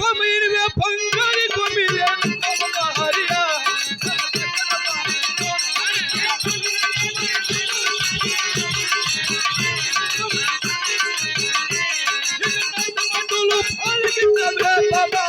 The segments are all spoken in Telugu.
పొమ్మినివే పొంగలి కొమ్మిదే హరియా మందులు పాలికించవే బాబా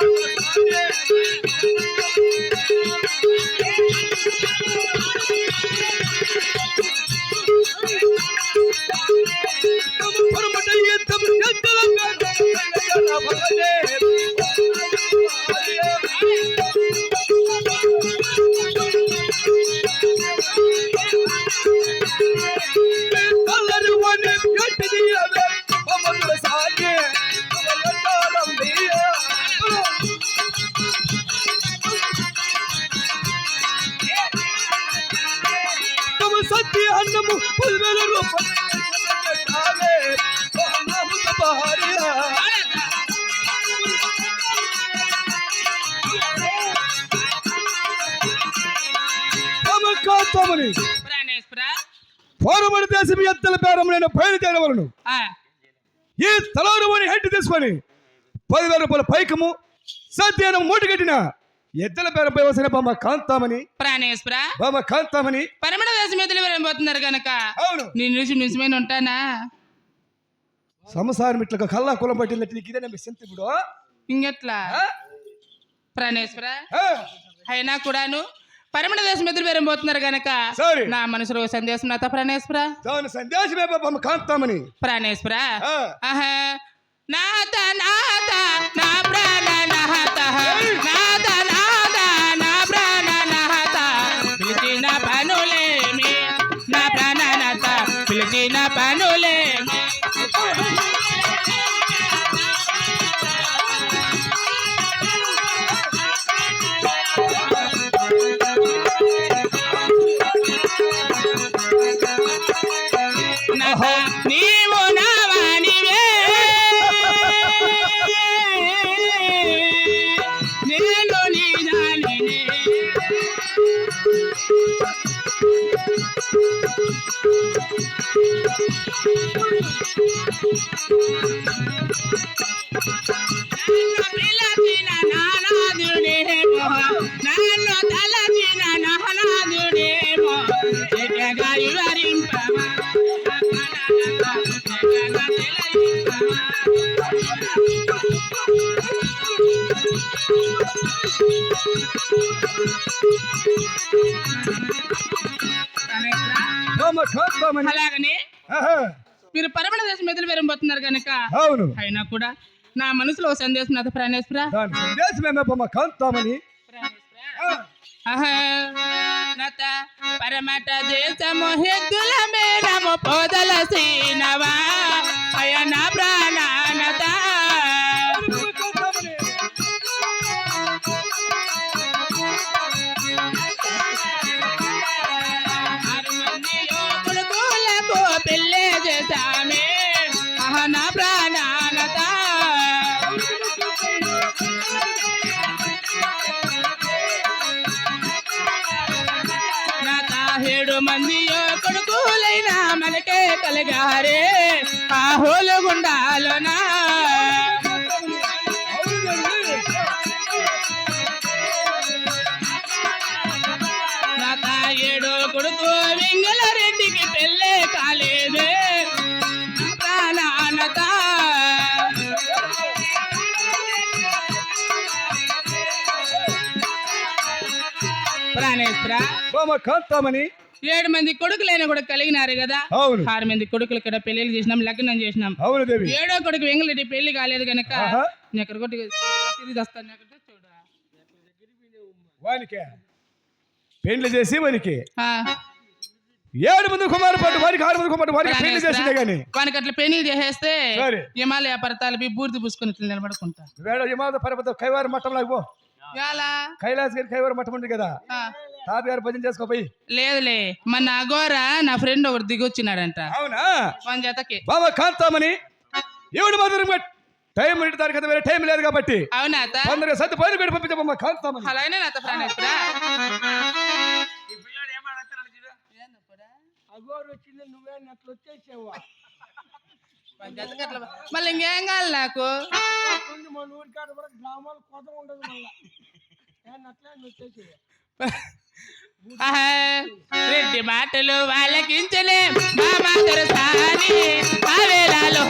సత్య అన్నము 10,000 రూపాయలు పోరమడి దేశం ఎత్తల పేరములైన బయలుదేరవలను ఈ తలవారుని హెడ్ తీసుకొని 10,000 రూపాయల పైకము సత్యానం మూటగట్టిన ఎద్దల పేరుపై వసిన బామ్మ కాంతామని ప్రాణేశ్వర బామ్మ కాంతామని పరమణ దేశం ఎదులు వెళ్ళిపోతున్నారు గనక అవును నేను నుంచి నిజమైన ఉంటానా సంసారం ఇట్లా కల్లా కులం పట్టినట్టు నీకు ఇదే సింత ఇప్పుడు ఇంకెట్లా ప్రాణేశ్వర అయినా కూడాను పరమణ దేశం ఎదురు వెళ్ళిపోతున్నారు గనక నా మనసులో సందేశం నాత ప్రాణేశ్వర సందేశమే బామ్మ కాంతామని ప్రాణేశ్వర నాత నాత నా ప్రాణ నాత నాత నాత నా ప్రాణ నాత పిలిచిన పనులేమి నా ప్రాణ నాత పిలిచిన పనులేమి నీవు నావానివే నేను నీ దానినే పిలచిన నానాదుడేమో నన్ను తలచిన నానాదుడేమో జగగా వివరింపమా అలాగనే మీరు పరమణ దేశం ఎదురు వెళ్ళిపోతున్నారు కనుక అవును అయినా కూడా నా మనసులో సందేశం నాతో ప్రాణేశ్వర కాంతామని పరమట దేశము హెద్దుల మేడము పోదల సీనవా అయన ప్రాణానత పెళ్ళే చేశామే అహన ప్రాణానత నాత 7 మంది కొడుకులైనా మనకే కలిగారే ఆ హోలుగుండాలోనా నాత 7 కొడుకు వెంగళ రెడ్డికి పెళ్ళే కాలేదే ప్రాణానత ప్రాణేశ్వర బామ్మ కాంతామని 7 మంది కొడుకులైన కూడా కలిగినారు కదా అవును 6 మంది కొడుకులు ఇక్కడ పెళ్లిళ్ళు చేసినాం లగ్నం చేసినాం అవును దేవి 7వ కొడుకు వెంగళరెడ్డి పెళ్లి కాలేదు కనుక నేను ఎక్కడ కొట్టి తిరిగి వస్తాను చూడ వానికి పెళ్లి చేసి వానికి 7 మంది కుమారు పాటు వారికి 6 మంది కుమారు వారికి పెళ్లి చేసిందే గాని వానికి అట్లా పెళ్లి చేసేస్తే హిమాలయ పర్వతాలపై బూర్ది పూసుకొని నిలబడుకుంటా హిమాలయ పర్వతం కైవార మఠం లాగో కైలాస్ గారి కైవార మఠం ఉంది కదా తాతగారు భజన చేసుకోపోయి లేదులే మన అగోర నా ఫ్రెండ్ ఒకటి దిగొచ్చినాడంట అవునా మన జతకి బాబా కాంతామని ఎవడు మాత్రం టైం దానికి కదా వేరే టైం లేదు కాబట్టి అవునా తొందరగా సర్ది పైన కూడా పంపించమ్మా కాంతామని అలాగే నాత ప్రాణేశ్వర అగోరు వచ్చింది నువ్వే అట్లా వచ్చేసావా మళ్ళీ ఇంకేం కావాలి నాకు మన ఊరి కాడ కూడా గ్రామాలు కొత్త ఉండదు మళ్ళీ వచ్చేసి ఆహా, రెడ్డి మాటలు వాళ్ళకించలే మా మాతరు సాని ఆ వేళలో